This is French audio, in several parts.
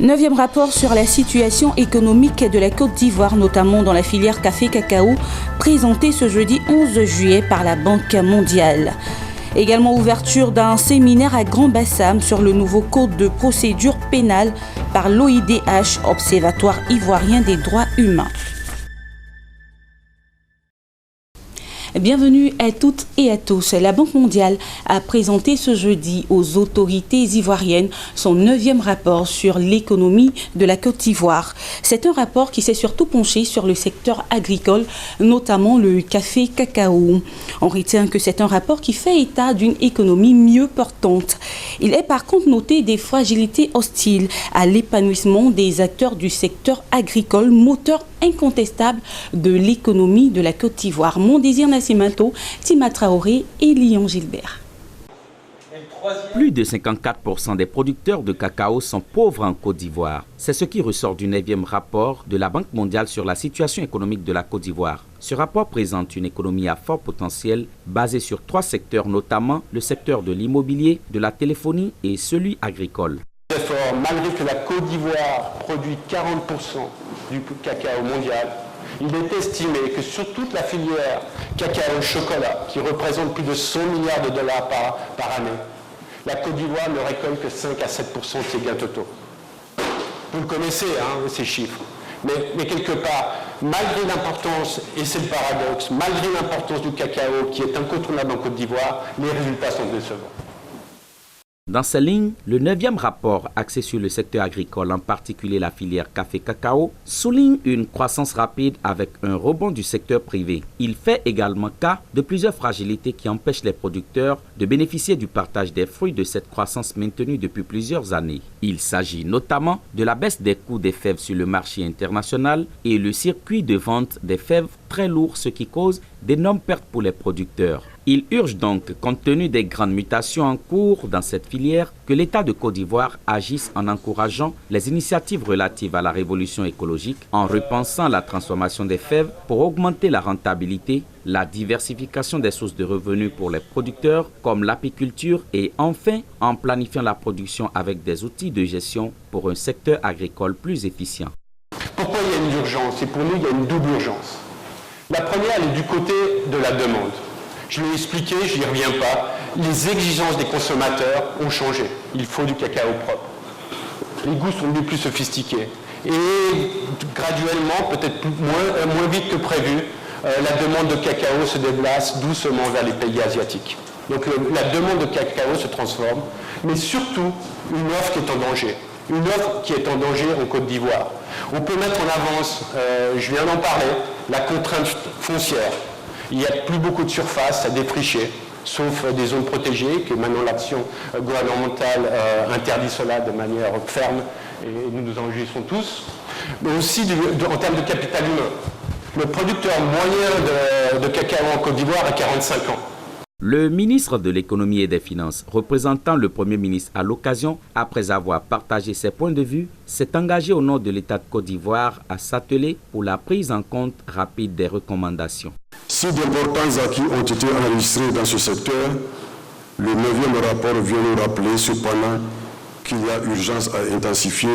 Neuvième rapport sur la situation économique de la Côte d'Ivoire, notamment dans la filière café-cacao, présenté ce jeudi 11 juillet par la Banque mondiale. Également ouverture d'un séminaire à Grand-Bassam sur le nouveau code de procédure pénale par l'OIDH, Observatoire ivoirien des droits humains. Bienvenue à toutes et à tous. La Banque mondiale a présenté ce jeudi aux autorités ivoiriennes son 9e rapport sur l'économie de la Côte d'Ivoire. C'est un rapport qui s'est surtout penché sur le secteur agricole, notamment le café-cacao. On retient que c'est un rapport qui fait état d'une économie mieux portante. Il est par contre noté des fragilités hostiles à l'épanouissement des acteurs du secteur agricole, moteur incontestable de l'économie de la Côte d'Ivoire. Mon désir Nascimento, Tima Traoré et Lyon Gilbert. Plus de 54% des producteurs de cacao sont pauvres en Côte d'Ivoire. C'est ce qui ressort du 9e rapport de la Banque mondiale sur la situation économique de la Côte d'Ivoire. Ce rapport présente une économie à fort potentiel basée sur 3 secteurs, notamment le secteur de l'immobilier, de la téléphonie et celui agricole. Malgré que la Côte d'Ivoire produit 40% du cacao mondial, il est estimé que sur toute la filière cacao-chocolat, qui représente plus de 100 milliards de dollars par année, la Côte d'Ivoire ne récolte que 5 à 7% de ses gains totaux. Vous le connaissez, ces chiffres. Mais quelque part, malgré l'importance, et c'est le paradoxe, malgré l'importance du cacao qui est incontournable en Côte d'Ivoire, les résultats sont décevants. Dans ces lignes, le 9e rapport axé sur le secteur agricole, en particulier la filière café-cacao, souligne une croissance rapide avec un rebond du secteur privé. Il fait également cas de plusieurs fragilités qui empêchent les producteurs de bénéficier du partage des fruits de cette croissance maintenue depuis plusieurs années. Il s'agit notamment de la baisse des coûts des fèves sur le marché international et le circuit de vente des fèves très lourd, ce qui cause d'énormes pertes pour les producteurs. Il urge donc, compte tenu des grandes mutations en cours dans cette filière, que l'État de Côte d'Ivoire agisse en encourageant les initiatives relatives à la révolution écologique, en repensant la transformation des fèves pour augmenter la rentabilité, la diversification des sources de revenus pour les producteurs comme l'apiculture et enfin en planifiant la production avec des outils de gestion pour un secteur agricole plus efficient. Pourquoi il y a une urgence? Et pour nous, il y a une double urgence. La première, elle est du côté de la demande. Je l'ai expliqué, je n'y reviens pas. Les exigences des consommateurs ont changé. Il faut du cacao propre. Les goûts sont devenus plus sophistiqués. Et graduellement, peut-être moins vite que prévu, la demande de cacao se déplace doucement vers les pays asiatiques. Donc la demande de cacao se transforme, mais surtout une offre qui est en danger. Une offre qui est en danger en Côte d'Ivoire. On peut mettre en avance, je viens d'en parler, la contrainte foncière. Il n'y a plus beaucoup de surface à défricher, sauf des zones protégées, que maintenant l'action gouvernementale interdit cela de manière ferme, et nous nous en réjouissons tous. Mais aussi en termes de capital humain. Le producteur moyen de cacao en Côte d'Ivoire a 45 ans. Le ministre de l'économie et des finances, représentant le Premier ministre à l'occasion, après avoir partagé ses points de vue, s'est engagé au nom de l'État de Côte d'Ivoire à s'atteler pour la prise en compte rapide des recommandations. Si d'importants acquis ont été enregistrés dans ce secteur, le 9e rapport vient nous rappeler cependant qu'il y a urgence à intensifier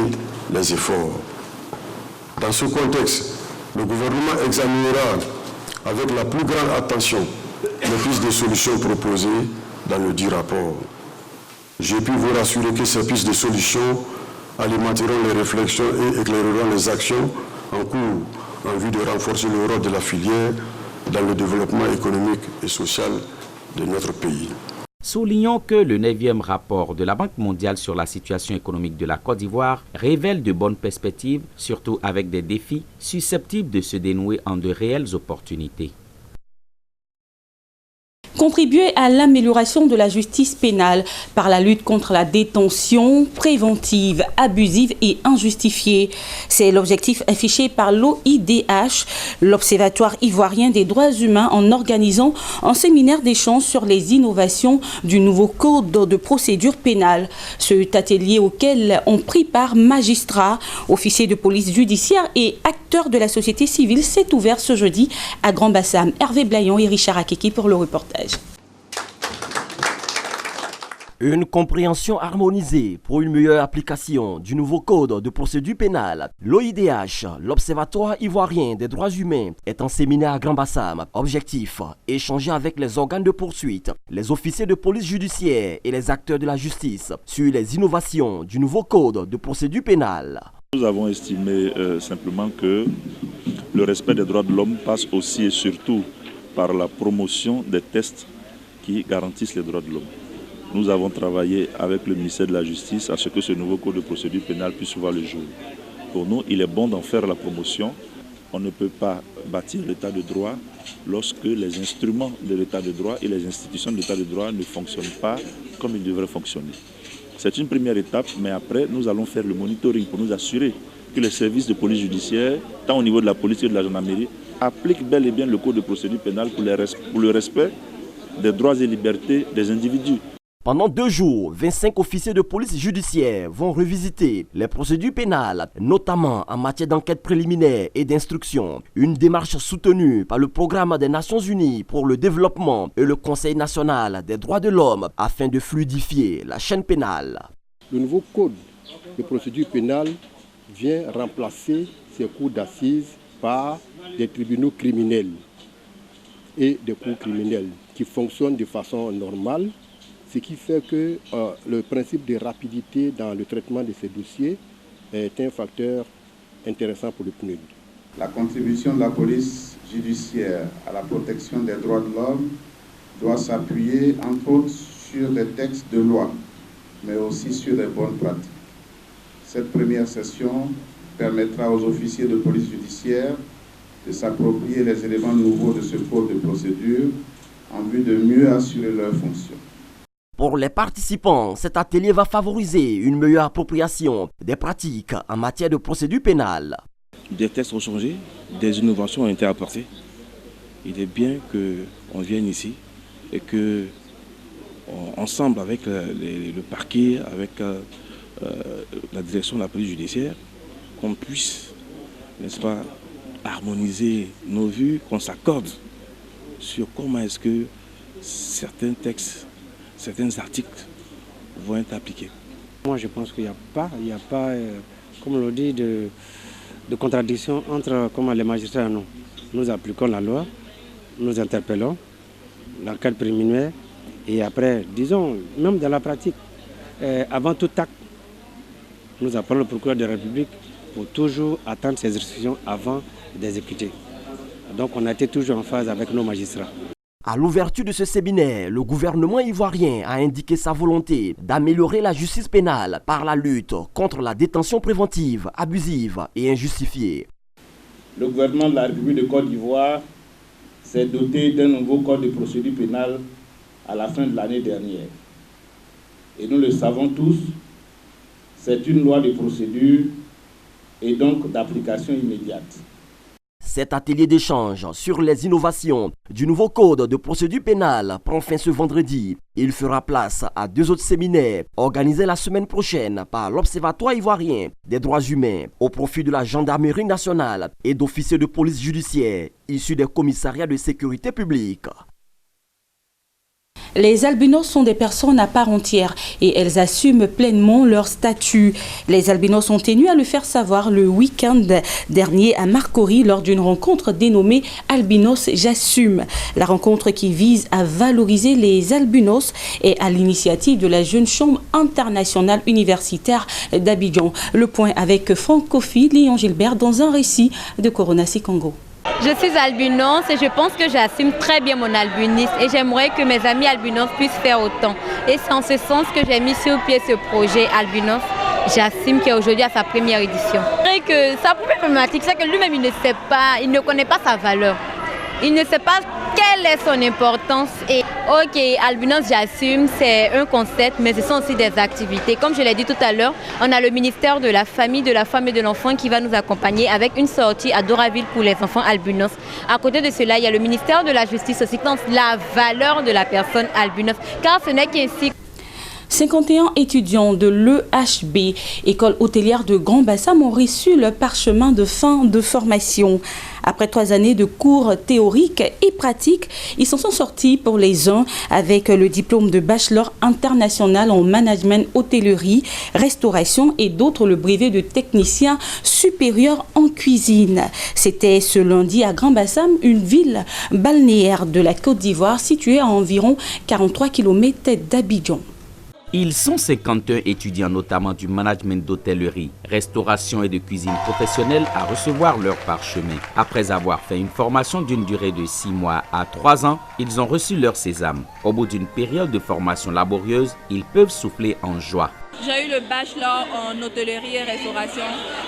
les efforts. Dans ce contexte, le gouvernement examinera avec la plus grande attention les pistes de solutions proposées dans le dit rapport. J'ai pu vous rassurer que ces pistes de solutions alimenteront les réflexions et éclaireront les actions en cours en vue de renforcer le rôle de la filière dans le développement économique et social de notre pays. Soulignons que le 9e rapport de la Banque mondiale sur la situation économique de la Côte d'Ivoire révèle de bonnes perspectives, surtout avec des défis susceptibles de se dénouer en de réelles opportunités. Contribuer à l'amélioration de la justice pénale par la lutte contre la détention préventive, abusive et injustifiée. C'est l'objectif affiché par l'OIDH, l'Observatoire ivoirien des droits humains, en organisant un séminaire d'échange sur les innovations du nouveau code de procédure pénale. Cet atelier auquel ont pris part magistrats, officiers de police judiciaire et acteurs de la société civile s'est ouvert ce jeudi à Grand-Bassam. Hervé Blayon et Richard Akeki pour le reportage. Une compréhension harmonisée pour une meilleure application du nouveau code de procédure pénale. L'OIDH, l'Observatoire ivoirien des droits humains, est en séminaire à Grand-Bassam. Objectif, échanger avec les organes de poursuite, les officiers de police judiciaire et les acteurs de la justice sur les innovations du nouveau code de procédure pénale. Nous avons estimé simplement que le respect des droits de l'homme passe aussi et surtout par la promotion des tests qui garantissent les droits de l'homme. Nous avons travaillé avec le ministère de la Justice à ce que ce nouveau code de procédure pénale puisse voir le jour. Pour nous, il est bon d'en faire la promotion. On ne peut pas bâtir l'état de droit lorsque les instruments de l'état de droit et les institutions de l'état de droit ne fonctionnent pas comme ils devraient fonctionner. C'est une première étape, mais après, nous allons faire le monitoring pour nous assurer que les services de police judiciaire, tant au niveau de la police que de la gendarmerie, appliquent bel et bien le code de procédure pénale pour le respect des droits et libertés des individus. Pendant 2 jours, 25 officiers de police judiciaire vont revisiter les procédures pénales, notamment en matière d'enquête préliminaire et d'instruction. Une démarche soutenue par le Programme des Nations Unies pour le développement et le Conseil national des droits de l'homme afin de fluidifier la chaîne pénale. Le nouveau code de procédure pénale vient remplacer ces cours d'assises par des tribunaux criminels et des cours criminels qui fonctionnent de façon normale. Ce qui fait que le principe de rapidité dans le traitement de ces dossiers est un facteur intéressant pour le PNUD. La contribution de la police judiciaire à la protection des droits de l'homme doit s'appuyer entre autres sur des textes de loi, mais aussi sur des bonnes pratiques. Cette première session permettra aux officiers de police judiciaire de s'approprier les éléments nouveaux de ce code de procédure en vue de mieux assurer leurs fonctions. Pour les participants, cet atelier va favoriser une meilleure appropriation des pratiques en matière de procédure pénale. Des textes ont changé, des innovations ont été apportées. Il est bien qu'on vienne ici et que, ensemble avec le parquet, avec la direction de la police judiciaire, qu'on puisse, n'est-ce pas, harmoniser nos vues, qu'on s'accorde sur comment est-ce que certains textes, certains articles vont être appliqués. Moi, je pense qu'il n'y a pas, comme on le dit, de contradiction entre comment les magistrats et nous. Nous appliquons la loi, nous interpellons, l'enquête préliminaire, et après, disons, même dans la pratique, avant tout acte, nous appelons le procureur de la République pour toujours attendre ses instructions avant d'exécuter. Donc on a été toujours en phase avec nos magistrats. À l'ouverture de ce séminaire, le gouvernement ivoirien a indiqué sa volonté d'améliorer la justice pénale par la lutte contre la détention préventive, abusive et injustifiée. Le gouvernement de la République de Côte d'Ivoire s'est doté d'un nouveau code de procédure pénale à la fin de l'année dernière. Et nous le savons tous, c'est une loi de procédure et donc d'application immédiate. Cet atelier d'échange sur les innovations du nouveau code de procédure pénale prend fin ce vendredi. Il fera place à 2 autres séminaires organisés la semaine prochaine par l'Observatoire ivoirien des droits humains au profit de la gendarmerie nationale et d'officiers de police judiciaire issus des commissariats de sécurité publique. Les albinos sont des personnes à part entière et elles assument pleinement leur statut. Les albinos ont tenu à le faire savoir le week-end dernier à Marcory lors d'une rencontre dénommée Albinos J'assume. La rencontre qui vise à valoriser les albinos est à l'initiative de la Jeune Chambre internationale universitaire d'Abidjan. Le point avec Franck Kofi, Léon Gilbert dans un récit de Corona Congo. Je suis albinos et je pense que j'assume très bien mon albinisme et j'aimerais que mes amis albinos puissent faire autant. Et c'est en ce sens que j'ai mis sur pied ce projet Albinos J'assume qui est aujourd'hui à sa première édition. Et que sa problématique, c'est que lui-même il ne sait pas, il ne connaît pas sa valeur. Il ne sait pas quelle est son importance. Et ok, Albinos J'assume, c'est un concept, mais ce sont aussi des activités. Comme je l'ai dit tout à l'heure, on a le ministère de la Famille, de la Femme et de l'Enfant qui va nous accompagner avec une sortie à Doraville pour les enfants albinos. À côté de cela, il y a le ministère de la Justice aussi, qui lance la valeur de la personne albinos, car ce n'est qu'ainsi. 51 étudiants de l'EHB, école hôtelière de Grand Bassam, ont reçu le parchemin de fin de formation. Après 3 années de cours théoriques et pratiques, ils s'en sont sortis pour les uns avec le diplôme de bachelor international en management hôtellerie, restauration et d'autres le brevet de technicien supérieur en cuisine. C'était ce lundi à Grand Bassam, une ville balnéaire de la Côte d'Ivoire située à environ 43 km d'Abidjan. Ils sont 51 étudiants, notamment du management d'hôtellerie, restauration et de cuisine professionnelle, à recevoir leur parchemin. Après avoir fait une formation d'une durée de 6 mois à 3 ans, ils ont reçu leur sésame. Au bout d'une période de formation laborieuse, ils peuvent souffler en joie. J'ai eu le bachelor en hôtellerie et restauration.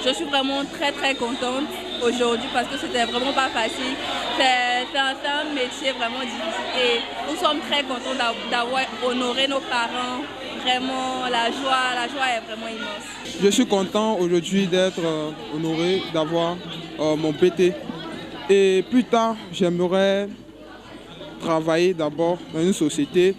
Je suis vraiment très contente aujourd'hui parce que c'était vraiment pas facile. C'est un métier vraiment difficile et nous sommes très contents d'avoir honoré nos parents. Vraiment, la joie est vraiment immense. Je suis content aujourd'hui d'être honoré, d'avoir mon PT. Et plus tard, j'aimerais travailler d'abord dans une société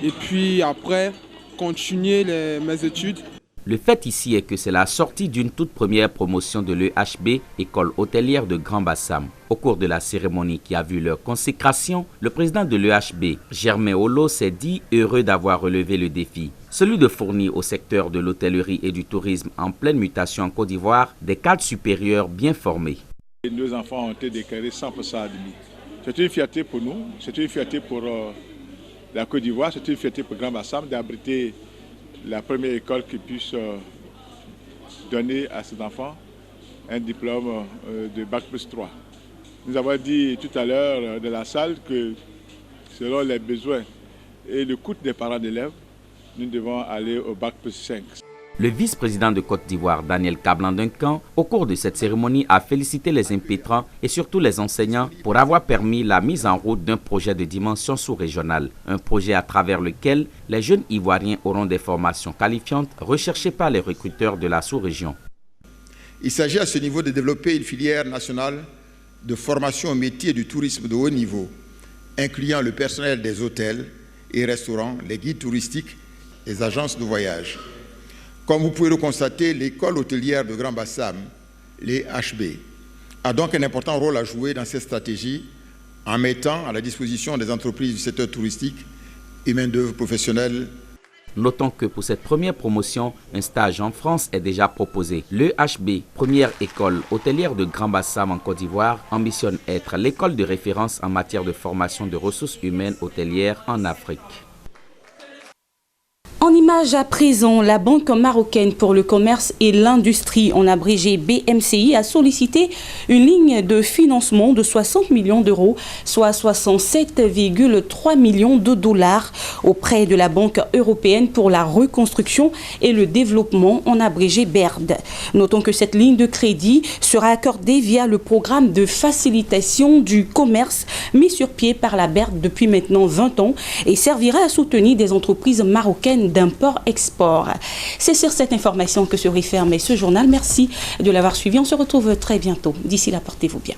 et puis après continuer mes études. Le fait ici est que c'est la sortie d'une toute première promotion de l'EHB, école hôtelière de Grand Bassam. Au cours de la cérémonie qui a vu leur consécration, le président de l'EHB, Germain Olo, s'est dit heureux d'avoir relevé le défi. Celui de fournir au secteur de l'hôtellerie et du tourisme en pleine mutation en Côte d'Ivoire des cadres supérieurs bien formés. Nos enfants ont été déclarés 100% admis. C'est une fierté pour nous, c'est une fierté pour la Côte d'Ivoire, c'est une fierté pour Grand Bassam d'abriter la première école qui puisse donner à ses enfants un diplôme de Bac+3. Nous avons dit tout à l'heure de la salle que selon les besoins et le coût des parents d'élèves, nous devons aller au Bac+5. Le vice-président de Côte d'Ivoire, Daniel Kablan-Duncan, au cours de cette cérémonie, a félicité les impétrants et surtout les enseignants pour avoir permis la mise en route d'un projet de dimension sous-régionale. Un projet à travers lequel les jeunes Ivoiriens auront des formations qualifiantes recherchées par les recruteurs de la sous-région. Il s'agit à ce niveau de développer une filière nationale de formation au métier du tourisme de haut niveau, incluant le personnel des hôtels et restaurants, les guides touristiques, les agences de voyage. Comme vous pouvez le constater, l'école hôtelière de Grand Bassam, l'EHB, a donc un important rôle à jouer dans cette stratégie en mettant à la disposition des entreprises du secteur touristique et main-d'œuvre professionnelle. Notons que pour cette première promotion, un stage en France est déjà proposé. L'EHB, première école hôtelière de Grand Bassam en Côte d'Ivoire, ambitionne être l'école de référence en matière de formation de ressources humaines hôtelières en Afrique. En image à présent, la Banque marocaine pour le commerce et l'industrie, en abrégé BMCI, a sollicité une ligne de financement de 60 millions d'euros, soit 67,3 millions de dollars, auprès de la Banque européenne pour la reconstruction et le développement, en abrégé BERD. Notons que cette ligne de crédit sera accordée via le programme de facilitation du commerce mis sur pied par la BERD depuis maintenant 20 ans et servira à soutenir des entreprises marocaines d'import-export. C'est sur cette information que se referme ce journal. Merci de l'avoir suivi. On se retrouve très bientôt. D'ici là, portez-vous bien.